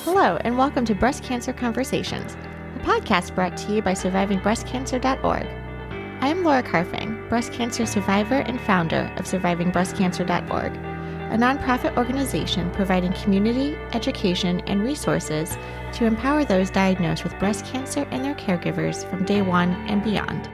Hello, and welcome to Breast Cancer Conversations, a podcast brought to you by survivingbreastcancer.org. I am Laura Carfing, breast cancer survivor and founder of survivingbreastcancer.org, a nonprofit organization providing community, education, and resources to empower those diagnosed with breast cancer and their caregivers from day one and beyond.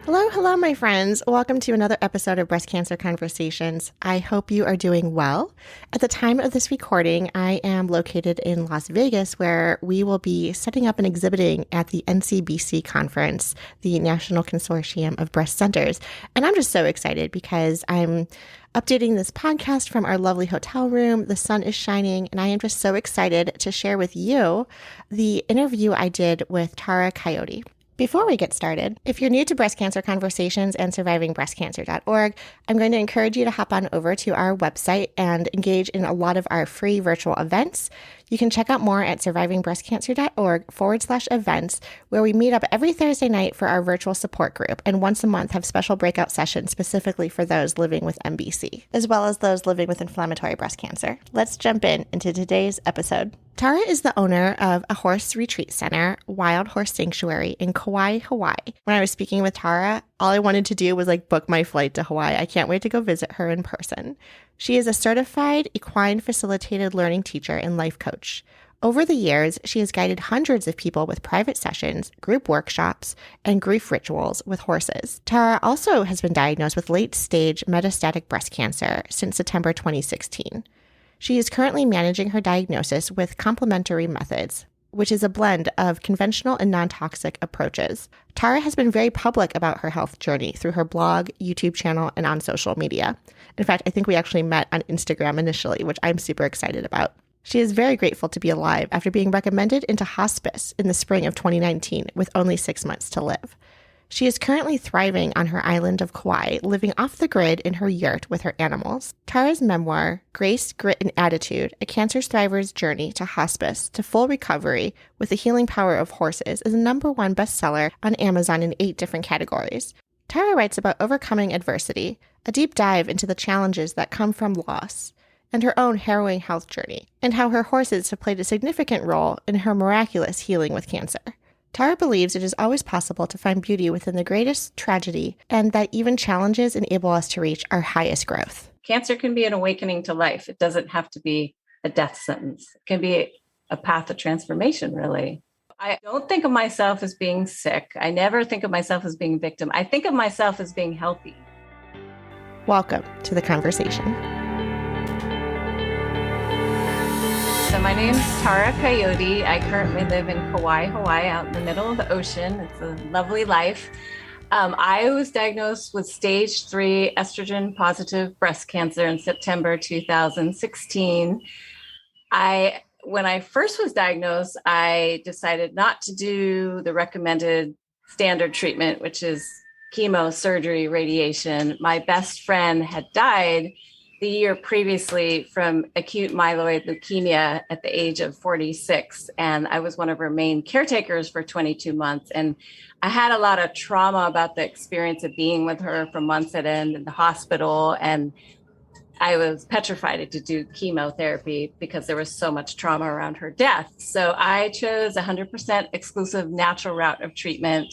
Hello, my friends. Welcome to another episode of Breast Cancer Conversations. I hope you are doing well. At the time of this recording, I am located in Las Vegas, where we will be setting up and exhibiting at the NCBC conference, the National Consortium of Breast Centers. And I'm just so excited because I'm updating this podcast from our lovely hotel room. The sun is shining, and I am just so excited to share with you the interview I did with Tara Coyote. Before we get started, if you're new to Breast Cancer Conversations and survivingbreastcancer.org, I'm going to encourage you to hop on over to our website and engage in a lot of our free virtual events. You can check out more at survivingbreastcancer.org/events, where we meet up every Thursday night for our virtual support group, and once a month have special breakout sessions specifically for those living with MBC, as well as those living with inflammatory breast cancer. Let's jump into today's episode. Tara is the owner of a horse retreat center, Wild Horse Sanctuary in Kaua'i, Hawaii. When I was speaking with Tara, all I wanted to do was book my flight to Hawaii. I can't wait to go visit her in person. She is a certified Equine Facilitated Learning teacher and life coach. Over the years, she has guided hundreds of people with private sessions, group workshops, and grief rituals with horses. Tara also has been diagnosed with late-stage metastatic breast cancer since September 2016. She is currently managing her diagnosis with complementary methods, which is a blend of conventional and non-toxic approaches. Tara has been very public about her health journey through her blog, YouTube channel, and on social media. In fact, I think we actually met on Instagram initially, which I'm super excited about. She is very grateful to be alive after being recommended into hospice in the spring of 2019 with only 6 months to live. She is currently thriving on her island of Kauai, living off the grid in her yurt with her animals. Tara's memoir, Grace, Grit, and Attitude, A Cancer Thriver's Journey to Hospice to Full Recovery with the Healing Power of Horses, is a #1 bestseller on Amazon in 8 different categories. Tara writes about overcoming adversity, a deep dive into the challenges that come from loss, and her own harrowing health journey, and how her horses have played a significant role in her miraculous healing with cancer. Tara believes it is always possible to find beauty within the greatest tragedy, and that even challenges enable us to reach our highest growth. Cancer can be an awakening to life. It doesn't have to be a death sentence. It can be a path of transformation, really. I don't think of myself as being sick. I never think of myself as being a victim. I think of myself as being healthy. Welcome to the conversation. So my name's Tara Coyote. I currently live in Kauai, Hawaii, out in the middle of the ocean. It's a lovely life. I was diagnosed with stage 3 estrogen positive breast cancer in September 2016. When I first was diagnosed, I decided not to do the recommended standard treatment, which is chemo, surgery, radiation. My best friend had died the year previously from acute myeloid leukemia at the age of 46. And I was one of her main caretakers for 22 months. And I had a lot of trauma about the experience of being with her for months at end in the hospital. And I was petrified to do chemotherapy because there was so much trauma around her death. So I chose 100% exclusive natural route of treatment,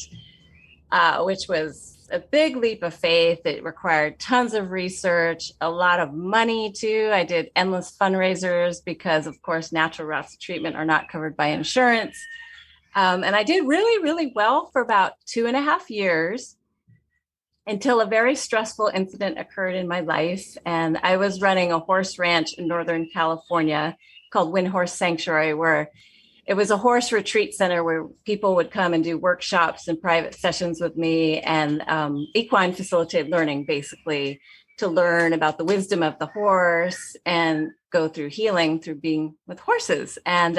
which was a big leap of faith. It required tons of research, a lot of money too. I did endless fundraisers because, of course, natural routes of treatment are not covered by insurance. And I did really, really well for about 2.5 years until a very stressful incident occurred in my life. And I was running a horse ranch in Northern California called Wild Horse Sanctuary, where it was a horse retreat center where people would come and do workshops and private sessions with me, and equine facilitated learning, basically, to learn about the wisdom of the horse and go through healing through being with horses. And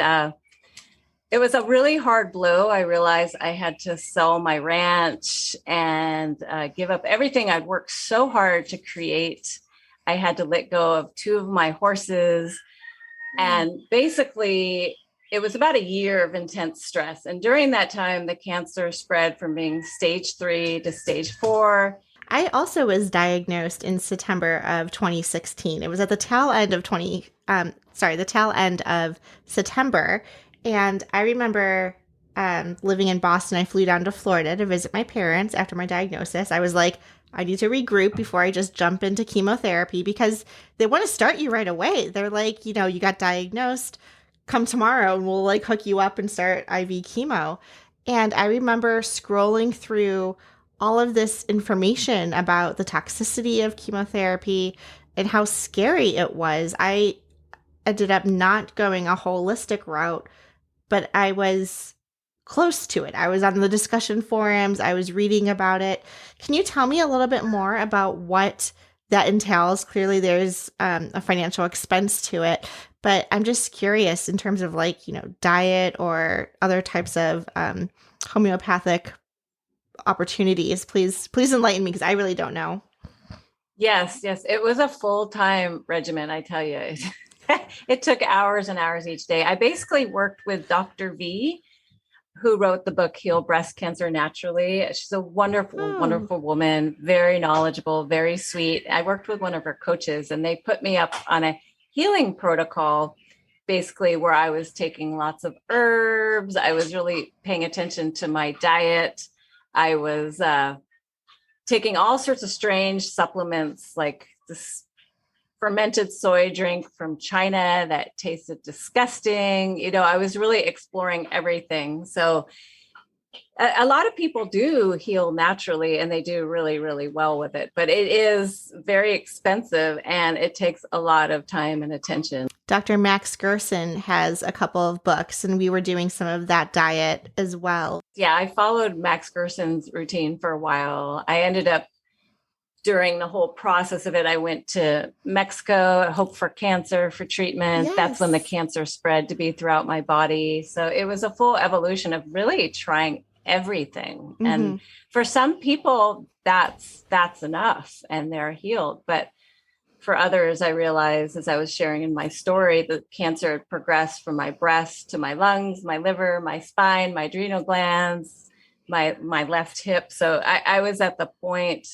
it was a really hard blow. I realized I had to sell my ranch and give up everything I'd worked so hard to create. I had to let go of 2 of my horses. And basically, it was about a year of intense stress. And during that time, the cancer spread from being stage 3 to stage 4. I also was diagnosed in September of 2016. It was at the tail end of September. And I remember living in Boston. I flew down to Florida to visit my parents after my diagnosis. I was like, I need to regroup before I just jump into chemotherapy because they want to start you right away. They're like, you know, you got diagnosed, come tomorrow and we'll like hook you up and start IV chemo. And I remember scrolling through all of this information about the toxicity of chemotherapy and how scary it was. I ended up not going a holistic route, but I was close to it. I was on the discussion forums, I was reading about it. Can you tell me a little bit more about what that entails? Clearly, there's a financial expense to it, but I'm just curious in terms of like, you know, diet or other types of homeopathic opportunities. Please enlighten me because I really don't know. Yes, yes. It was a full-time regimen, I tell you. It took hours and hours each day. I basically worked with Dr. V, who wrote the book Heal Breast Cancer Naturally. She's a wonderful, wonderful woman, very knowledgeable, very sweet. I worked with one of her coaches and they put me up on a healing protocol, basically where I was taking lots of herbs. I was really paying attention to my diet. I was taking all sorts of strange supplements like this fermented soy drink from China that tasted disgusting. You know, I was really exploring everything. So a lot of people do heal naturally and they do really, really well with it, but it is very expensive and it takes a lot of time and attention. Dr. Max Gerson has a couple of books and we were doing some of that diet as well. Yeah, I followed Max Gerson's routine for a while. I ended up during the whole process of it, I went to Mexico, Hope for Cancer for treatment. Yes. That's when the cancer spread to be throughout my body. So it was a full evolution of really trying everything. Mm-hmm. And for some people, that's enough and they're healed. But for others, I realized as I was sharing in my story, the cancer had progressed from my breast to my lungs, my liver, my spine, my adrenal glands, my left hip. So I was at the point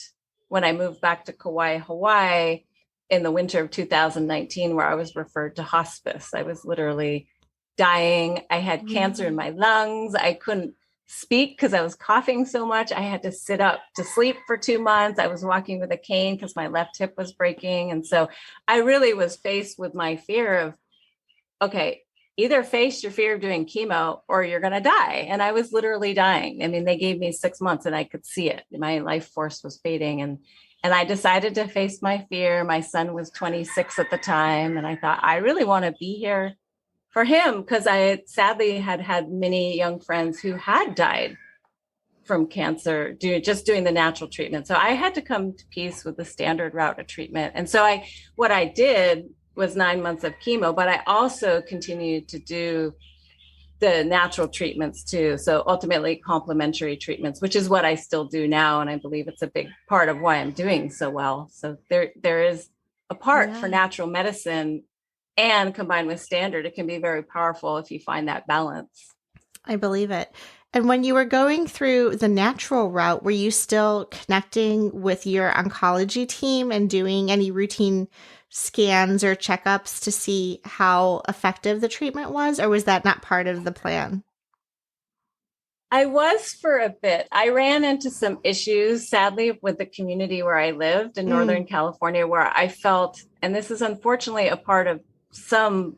when I moved back to Kaua'i, Hawaii in the winter of 2019, where I was referred to hospice. I was literally dying. I had cancer in my lungs. I couldn't speak because I was coughing so much. I had to sit up to sleep for 2 months. I was walking with a cane because my left hip was breaking. And so I really was faced with my fear of, okay, either face your fear of doing chemo or you're going to die. And I was literally dying. I mean, they gave me 6 months and I could see it. My life force was fading. And I decided to face my fear. My son was 26 at the time. And I thought, I really want to be here for him because I sadly had many young friends who had died from cancer just doing the natural treatment. So I had to come to peace with the standard route of treatment. And so what I did was 9 months of chemo, but I also continued to do the natural treatments too. So ultimately complementary treatments, which is what I still do now. And I believe it's a big part of why I'm doing so well. So there is a part for natural medicine and combined with standard, it can be very powerful if you find that balance. I believe it. And when you were going through the natural route, were you still connecting with your oncology team and doing any routine scans or checkups to see how effective the treatment was, or was that not part of the plan? I was for a bit. I ran into some issues, sadly, with the community where I lived in Northern California, where I felt, and this is unfortunately a part of some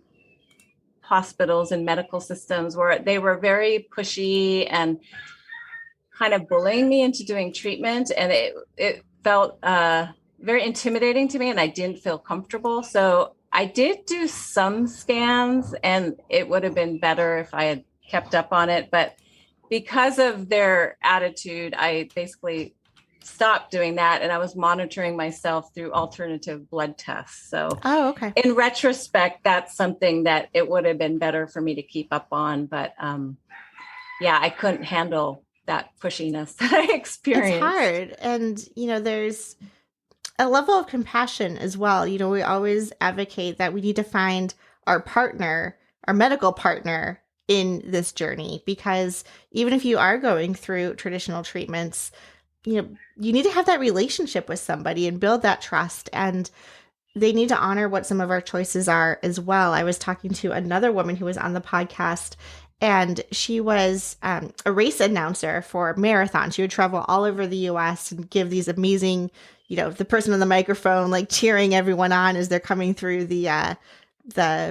hospitals and medical systems, where they were very pushy and kind of bullying me into doing treatment. And it felt very intimidating to me and I didn't feel comfortable. So I did do some scans and it would have been better if I had kept up on it. But because of their attitude, I basically stopped doing that. And I was monitoring myself through alternative blood tests. So okay. In retrospect, that's something that it would have been better for me to keep up on. But I couldn't handle that pushiness that I experienced. It's hard. And, there's a level of compassion as well. We always advocate that we need to find our partner, our medical partner in this journey, because even if you are going through traditional treatments, you need to have that relationship with somebody and build that trust. And they need to honor what some of our choices are as well. I was talking to another woman who was on the podcast, And she was a race announcer for marathons. She would travel all over the U.S. and give these amazing, the person on the microphone, like cheering everyone on as they're coming through the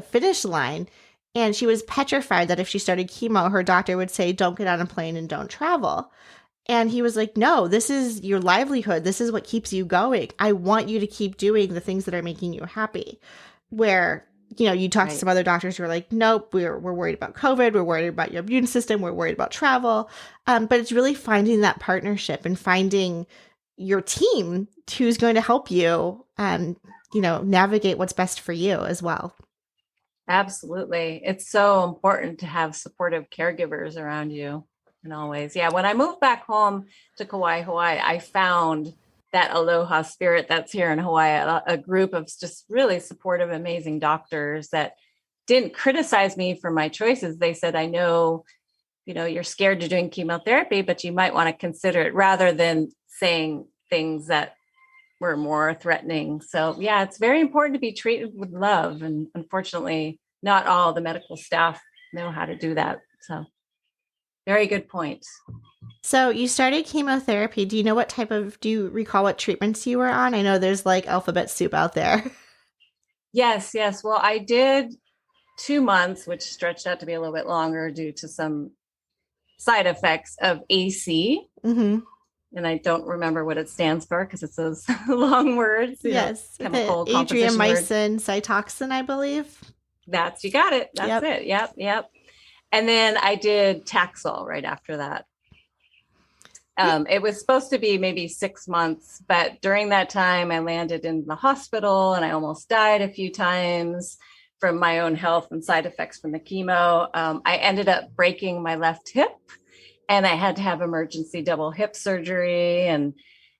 finish line. And she was petrified that if she started chemo, her doctor would say, don't get on a plane and don't travel. And he was like, no, this is your livelihood. This is what keeps you going. I want you to keep doing the things that are making you happy. Where, you talk to some other doctors who are like, nope, we're worried about COVID. We're worried about your immune system. We're worried about travel. But it's really finding that partnership and finding your team who's going to help you, navigate what's best for you as well. Absolutely. It's so important to have supportive caregivers around you in all ways. Yeah. When I moved back home to Kaua'i, Hawaii, I found that aloha spirit that's here in Hawaii, a group of just really supportive, amazing doctors that didn't criticize me for my choices. They said, I know, you're scared to doing chemotherapy, but you might want to consider it, rather than saying things that were more threatening. So yeah, it's very important to be treated with love. And unfortunately, not all the medical staff know how to do that. So very good point. So you started chemotherapy. Do you recall what treatments you were on? I know there's like alphabet soup out there. Yes. Well, I did 2 months, which stretched out to be a little bit longer due to some side effects of AC. Mm-hmm. And I don't remember what it stands for because it's those long words. Yes. Chemical Adriamycin, Cytoxin, I believe. You got it. That's it. Yep. And then I did Taxol right after that. It was supposed to be maybe 6 months, but during that time I landed in the hospital and I almost died a few times from my own health and side effects from the chemo. I ended up breaking my left hip and I had to have emergency double hip surgery and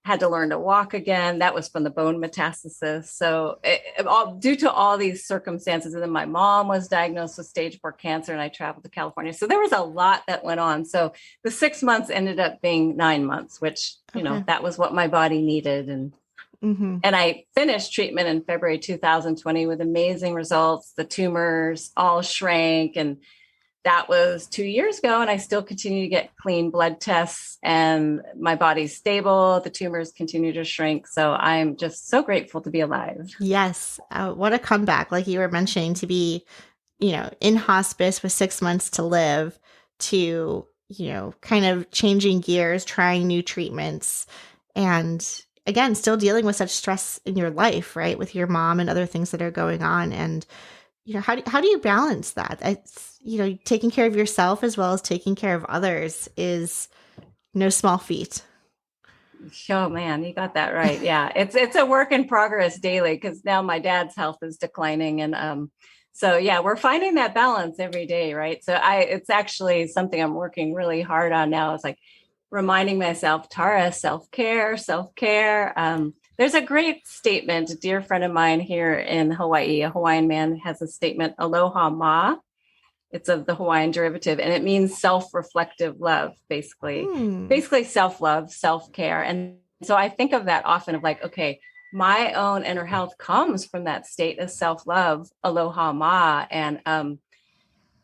had to learn to walk again. That was from the bone metastasis. So due to all these circumstances, and then my mom was diagnosed with stage 4 cancer and I traveled to California. So there was a lot that went on. So the 6 months ended up being 9 months, which, that was what my body needed. And I finished treatment in February 2020 with amazing results. The tumors all shrank, and that was 2 years ago, and I still continue to get clean blood tests and my body's stable. The tumors continue to shrink. So I'm just so grateful to be alive. Yes. What a comeback. Like you were mentioning, to be, in hospice with 6 months to live, to, kind of changing gears, trying new treatments, and again, still dealing with such stress in your life, right? With your mom and other things that are going on. And how do you balance that? It's, taking care of yourself as well as taking care of others is no small feat. Oh man, you got that right. Yeah. It's a work in progress daily, because now my dad's health is declining. And so yeah, we're finding that balance every day. Right. So it's actually something I'm working really hard on now. It's like reminding myself, Tara, self-care. There's a great statement. A dear friend of mine here in Hawaii, a Hawaiian man, has a statement, aloha ma. It's of the Hawaiian derivative, and it means self-reflective love, basically self-love, self-care. And so I think of that often of like, okay, my own inner health comes from that state of self-love, aloha ma. And,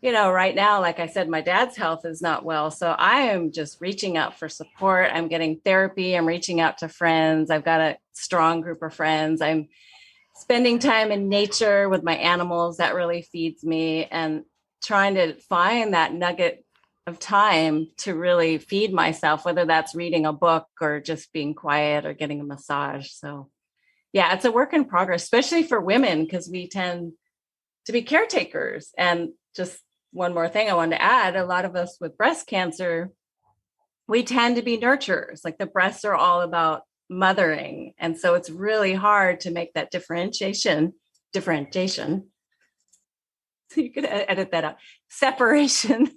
right now, like I said, my dad's health is not well. So I am just reaching out for support. I'm getting therapy. I'm reaching out to friends. I've got a strong group of friends. I'm spending time in nature with my animals. That really feeds me, and trying to find that nugget of time to really feed myself, whether that's reading a book or just being quiet or getting a massage. So yeah, it's a work in progress, especially for women, because we tend to be caretakers. And just one more thing I wanted to add, a lot of us with breast cancer, we tend to be nurturers. Like the breasts are all about mothering. And so it's really hard to make that differentiation. So you could edit that out. Separation.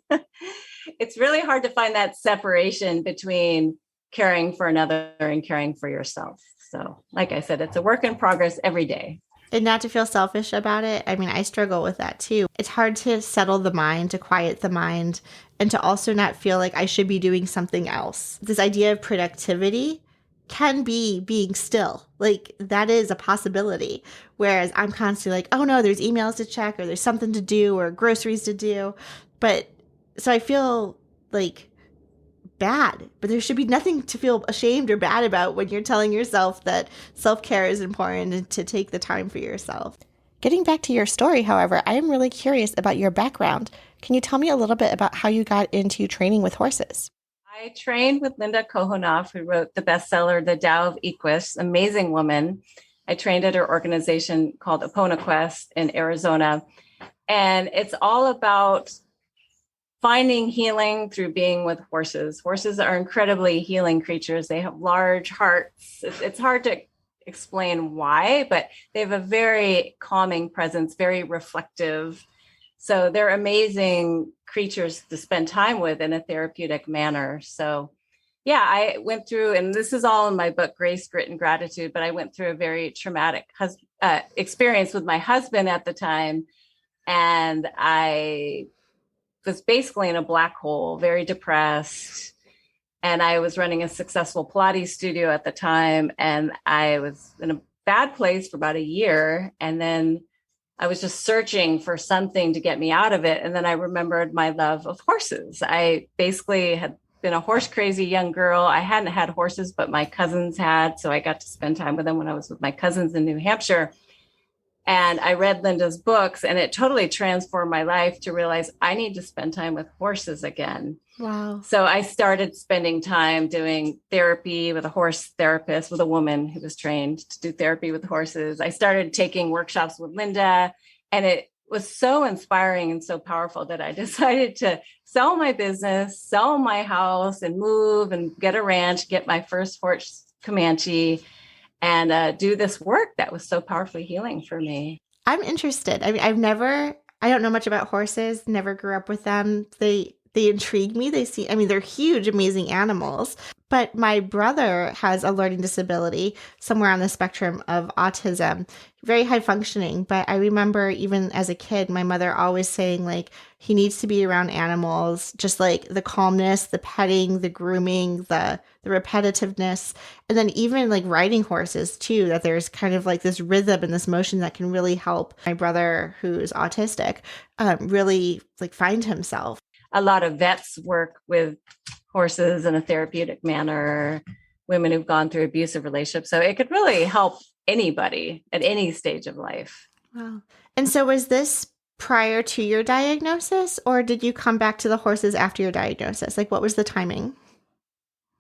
It's really hard to find that separation between caring for another and caring for yourself. So like I said, it's a work in progress every day. And not to feel selfish about it. I mean, I struggle with that too. It's hard to settle the mind, to quiet the mind, and to also not feel like I should be doing something else. This idea of productivity can be being still. Like that is a possibility. Whereas I'm constantly like, oh no, there's emails to check, or there's something to do, or groceries to do. But So I feel like bad, but there should be nothing to feel ashamed or bad about when you're telling yourself that self-care is important and to take the time for yourself. Getting back to your story, however, I am really curious about your background. Can you tell me a little bit about how you got into training with horses? I trained with Linda Kohonoff, who wrote the bestseller, The Tao of Equus, amazing woman. I trained at her organization called Epona Quest in Arizona. And it's all about finding healing through being with horses. Horses are incredibly healing creatures. They have large hearts. It's hard to explain why, but they have a very calming presence, very reflective. So they're amazing creatures to spend time with in a therapeutic manner. So yeah, I went through, and this is all in my book, Grace, Grit, and Gratitude, but I went through a very traumatic experience with my husband at the time. And I was basically in a black hole, very depressed. And I was running a successful Pilates studio at the time. And I was in a bad place for about a year. And then I was just searching for something to get me out of it. And then I remembered my love of horses. I basically had been a horse crazy young girl. I hadn't had horses, but my cousins had. So I got to spend time with them when I was with my cousins in New Hampshire. And I read Linda's books, and it totally transformed my life to realize I need to spend time with horses again. Wow. So I started spending time doing therapy with a horse therapist, with a woman who was trained to do therapy with horses. I started taking workshops with Linda, and it was so inspiring and so powerful that I decided to sell my business, sell my house, and move and get a ranch, get my first horse Comanche, and do this work that was so powerfully healing for me. I'm interested. I mean, I don't know much about horses, never grew up with them. They intrigue me. They're huge, amazing animals. But my brother has a learning disability somewhere on the spectrum of autism, very high functioning. But I remember even as a kid, my mother always saying like, he needs to be around animals, just like the calmness, the petting, the grooming, the repetitiveness. And then even like riding horses too, that there's kind of like this rhythm and this motion that can really help my brother who's autistic really like find himself. A lot of vets work with horses in a therapeutic manner, women who've gone through abusive relationships. So it could really help anybody at any stage of life. Wow. And so was this prior to your diagnosis, or did you come back to the horses after your diagnosis? Like, what was the timing?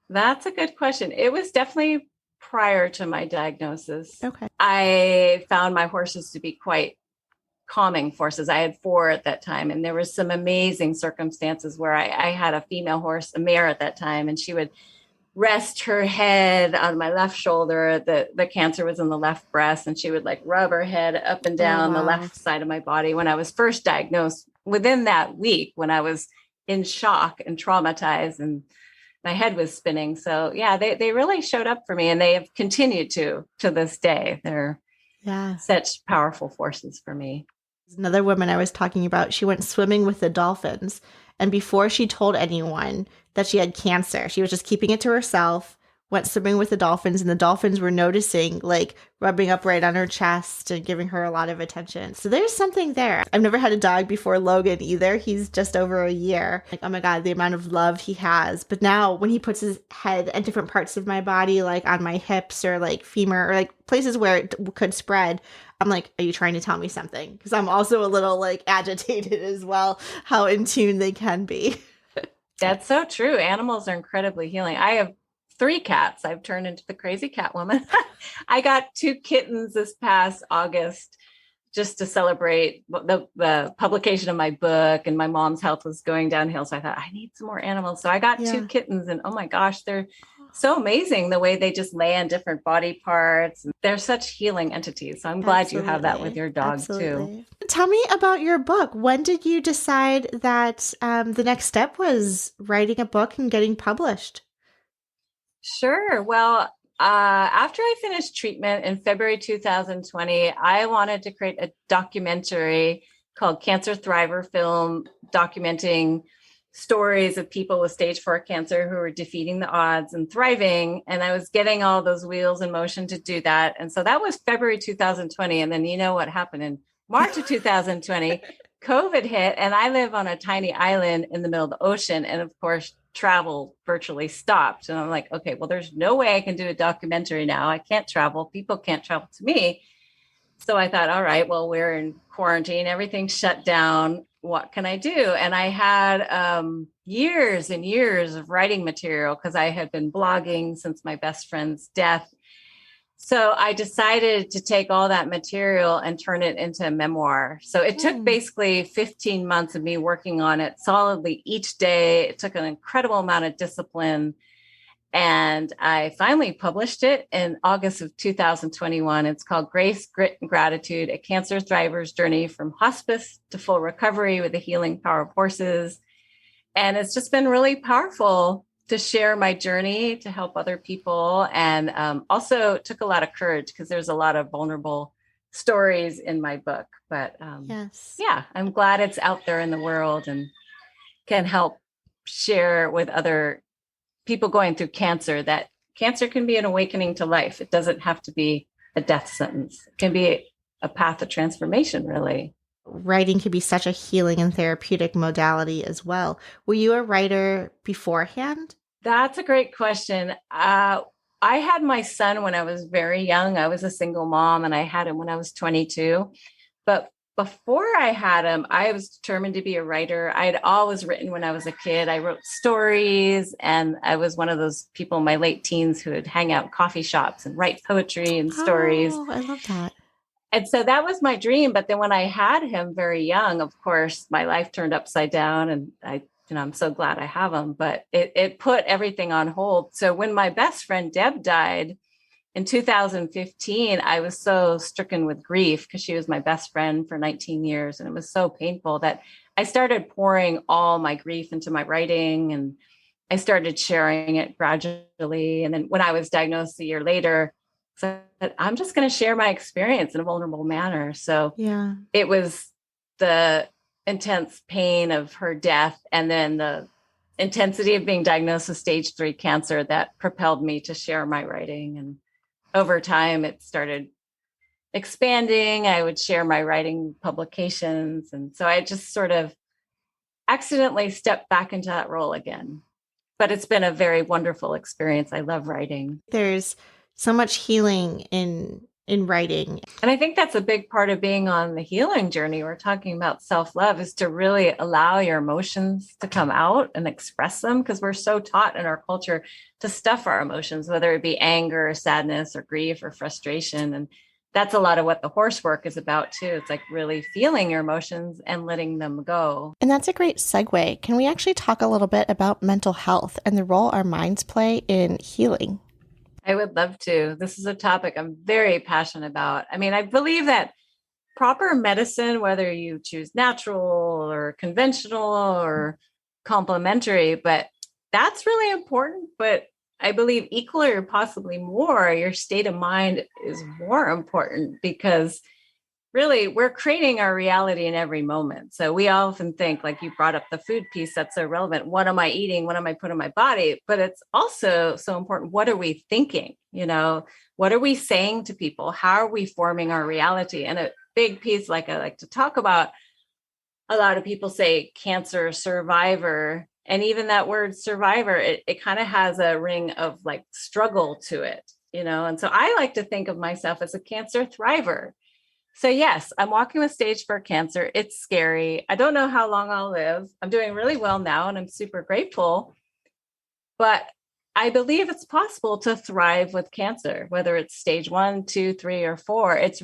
That's a good question. It was definitely prior to my diagnosis. Okay. I found my horses to be quite calming forces. I had 4 at that time, and there was some amazing circumstances where I had a female horse, a mare at that time, and she would rest her head on my left shoulder. The cancer was in the left breast, and she would like rub her head up and down the left side of my body. When I was first diagnosed, within that week, when I was in shock and traumatized and my head was spinning. So yeah, they really showed up for me, and they have continued to this day. They're such powerful forces for me. Another woman I was talking about, she went swimming with the dolphins. And before she told anyone that she had cancer, she was just keeping it to herself, went swimming with the dolphins, and the dolphins were noticing, like rubbing up right on her chest and giving her a lot of attention. So there's something there. I've never had a dog before Logan either. He's just over a year. Like, oh my God, the amount of love he has. But now when he puts his head at different parts of my body, like on my hips or like femur or like places where it could spread, I'm like, are you trying to tell me something? Because I'm also a little like agitated as well, how in tune they can be. That's so true. Animals are incredibly healing. I have 3 cats. I've turned into the crazy cat woman. I got 2 kittens this past August just to celebrate the publication of my book, and my mom's health was going downhill. So I thought I need some more animals. So I got 2 kittens, and oh my gosh, they're so amazing the way they just lay on different body parts. They're such healing entities. So I'm glad you have that with your dog too. Tell me about your book. When did you decide that the next step was writing a book and getting published? Sure. Well, after I finished treatment in February 2020, I wanted to create a documentary called Cancer Thriver Film, documenting stories of people with stage 4 cancer who are defeating the odds and thriving. And I was getting all those wheels in motion to do that. And so that was February 2020. And then you know what happened in March of 2020? COVID hit, and I live on a tiny island in the middle of the ocean. And of course, travel virtually stopped. And I'm like, okay, well, there's no way I can do a documentary now. I can't travel. People can't travel to me. So I thought, all right, well, we're in quarantine, everything's shut down. What can I do? And I had years and years of writing material because I had been blogging since my best friend's death. So I decided to take all that material and turn it into a memoir. So it took basically 15 months of me working on it solidly each day. It took an incredible amount of discipline. And I finally published it in August of 2021. It's called Grace, Grit, and Gratitude, a cancer thriver's journey from hospice to full recovery with the healing power of horses. And it's just been really powerful to share my journey to help other people. And also took a lot of courage because there's a lot of vulnerable stories in my book. But yeah, I'm glad it's out there in the world and can help share with other people going through cancer that cancer can be an awakening to life. It doesn't have to be a death sentence. It can be a path of transformation, really. Writing can be such a healing and therapeutic modality as well. Were you a writer beforehand? That's a great question. I had my son when I was very young. I was a single mom and I had him when I was 22. But before I had him, I was determined to be a writer. I had always written when I was a kid. I wrote stories, and I was one of those people in my late teens who would hang out in coffee shops and write poetry and stories. Oh, I love that. And so that was my dream. But then when I had him very young, of course, my life turned upside down, and I'm so glad I have him, but it put everything on hold. So when my best friend Deb died in 2015, I was so stricken with grief because she was my best friend for 19 years. And it was so painful that I started pouring all my grief into my writing, and I started sharing it gradually. And then when I was diagnosed a year later, I said, I'm just going to share my experience in a vulnerable manner. So it was the intense pain of her death and then the intensity of being diagnosed with stage 3 cancer that propelled me to share my writing. And over time, it started expanding. I would share my writing publications. And so I just sort of accidentally stepped back into that role again. But it's been a very wonderful experience. I love writing. There's so much healing in writing. And I think that's a big part of being on the healing journey. We're talking about self-love, is to really allow your emotions to come out and express them, because we're so taught in our culture to stuff our emotions, whether it be anger or sadness or grief or frustration. And that's a lot of what the horse work is about too. It's like really feeling your emotions and letting them go. And that's a great segue. Can we actually talk a little bit about mental health and the role our minds play in healing? I would love to. This is a topic I'm very passionate about. I mean, I believe that proper medicine, whether you choose natural or conventional or complementary, but that's really important. But I believe equally or possibly more, your state of mind is more important, because really we're creating our reality in every moment. So we often think, like you brought up the food piece, that's so relevant. What am I eating? What am I putting in my body? But it's also so important. What are we thinking? What are we saying to people? How are we forming our reality? And a big piece, like I like to talk about, a lot of people say cancer survivor. And even that word survivor, it kind of has a ring of like struggle to it, And so I like to think of myself as a cancer thriver. So yes, I'm walking with stage 4 cancer. It's scary. I don't know how long I'll live. I'm doing really well now, and I'm super grateful. But I believe it's possible to thrive with cancer, whether it's stage 1, 2, 3, or 4. It's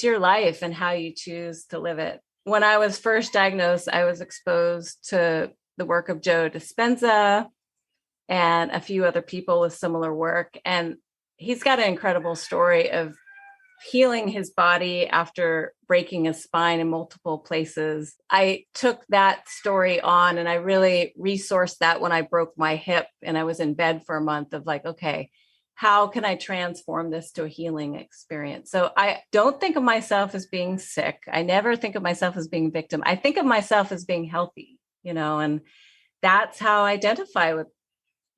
your life and how you choose to live it. When I was first diagnosed, I was exposed to the work of Joe Dispenza and a few other people with similar work. And he's got an incredible story of healing his body after breaking his spine in multiple places. I took that story on and I really resourced that when I broke my hip and I was in bed for a month of like, okay, how can I transform this to a healing experience? So I don't think of myself as being sick. I never think of myself as being a victim. I think of myself as being healthy, and that's how I identify with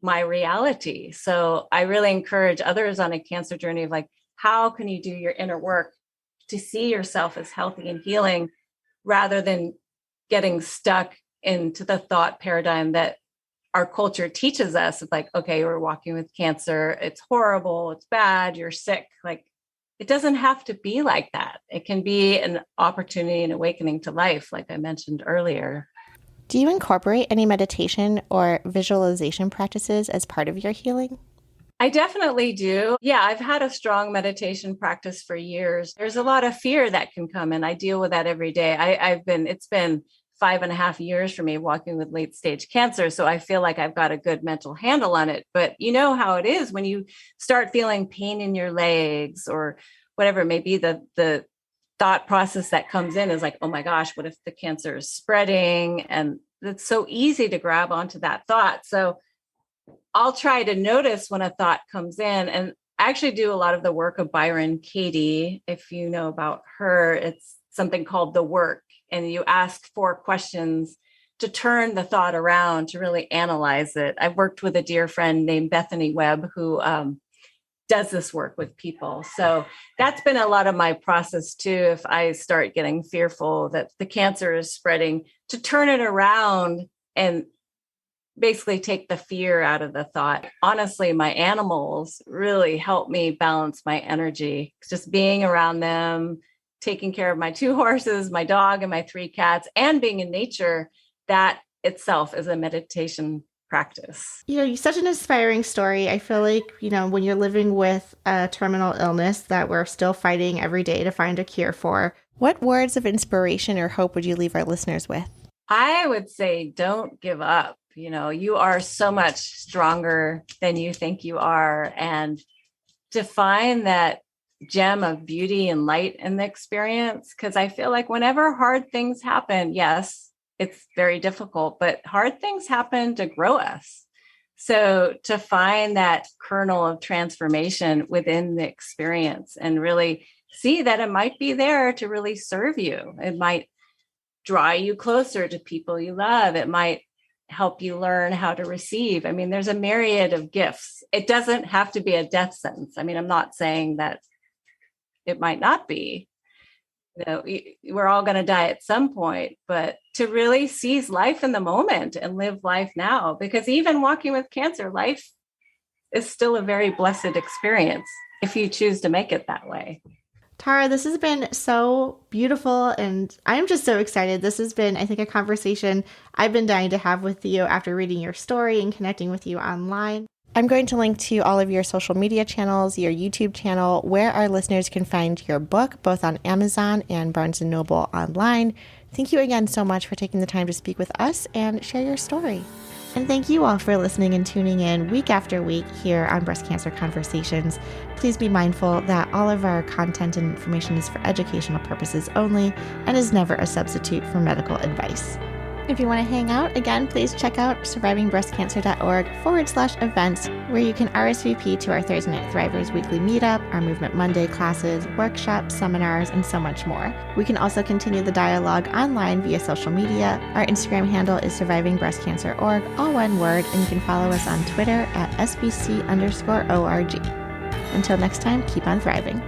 my reality. So I really encourage others on a cancer journey of like, how can you do your inner work to see yourself as healthy and healing rather than getting stuck into the thought paradigm that our culture teaches us. It's like, okay, we're walking with cancer. It's horrible. It's bad. You're sick. Like, it doesn't have to be like that. It can be an opportunity and awakening to life, like I mentioned earlier. Do you incorporate any meditation or visualization practices as part of your healing? I definitely do. Yeah, I've had a strong meditation practice for years. There's a lot of fear that can come, and I deal with that every day. It's been 5.5 years for me walking with late stage cancer. So I feel like I've got a good mental handle on it. But you know how it is when you start feeling pain in your legs or whatever it may be, the thought process that comes in is like, oh my gosh, what if the cancer is spreading? And it's so easy to grab onto that thought. So I'll try to notice when a thought comes in, and I actually do a lot of the work of Byron Katie. If you know about her, it's something called The Work. And you ask 4 questions to turn the thought around, to really analyze it. I've worked with a dear friend named Bethany Webb who does this work with people. So that's been a lot of my process too. If I start getting fearful that the cancer is spreading, to turn it around and basically take the fear out of the thought. Honestly, my animals really help me balance my energy. Just being around them, taking care of my 2 horses, my dog, and my 3 cats, and being in nature, that itself is a meditation practice. You're such an inspiring story. I feel like, when you're living with a terminal illness that we're still fighting every day to find a cure for, what words of inspiration or hope would you leave our listeners with? I would say, don't give up. You are so much stronger than you think you are. And to find that gem of beauty and light in the experience, because I feel like whenever hard things happen, yes, it's very difficult, but hard things happen to grow us. So to find that kernel of transformation within the experience and really see that it might be there to really serve you. It might draw you closer to people you love. It might help you learn how to receive. I mean, there's a myriad of gifts. It doesn't have to be a death sentence. I mean, I'm not saying that it might not be. We're all going to die at some point, but to really seize life in the moment and live life now, because even walking with cancer, life is still a very blessed experience if you choose to make it that way. Tara, this has been so beautiful, and I'm just so excited. This has been, I think, a conversation I've been dying to have with you after reading your story and connecting with you online. I'm going to link to all of your social media channels, your YouTube channel, where our listeners can find your book, both on Amazon and Barnes & Noble online. Thank you again so much for taking the time to speak with us and share your story. And thank you all for listening and tuning in week after week here on Breast Cancer Conversations. Please be mindful that all of our content and information is for educational purposes only and is never a substitute for medical advice. If you want to hang out, again, please check out survivingbreastcancer.org/events, where you can RSVP to our Thursday Night Thrivers weekly meetup, our Movement Monday classes, workshops, seminars, and so much more. We can also continue the dialogue online via social media. Our Instagram handle is survivingbreastcancer.org, all one word, and you can follow us on Twitter at SBC_ORG. Until next time, keep on thriving.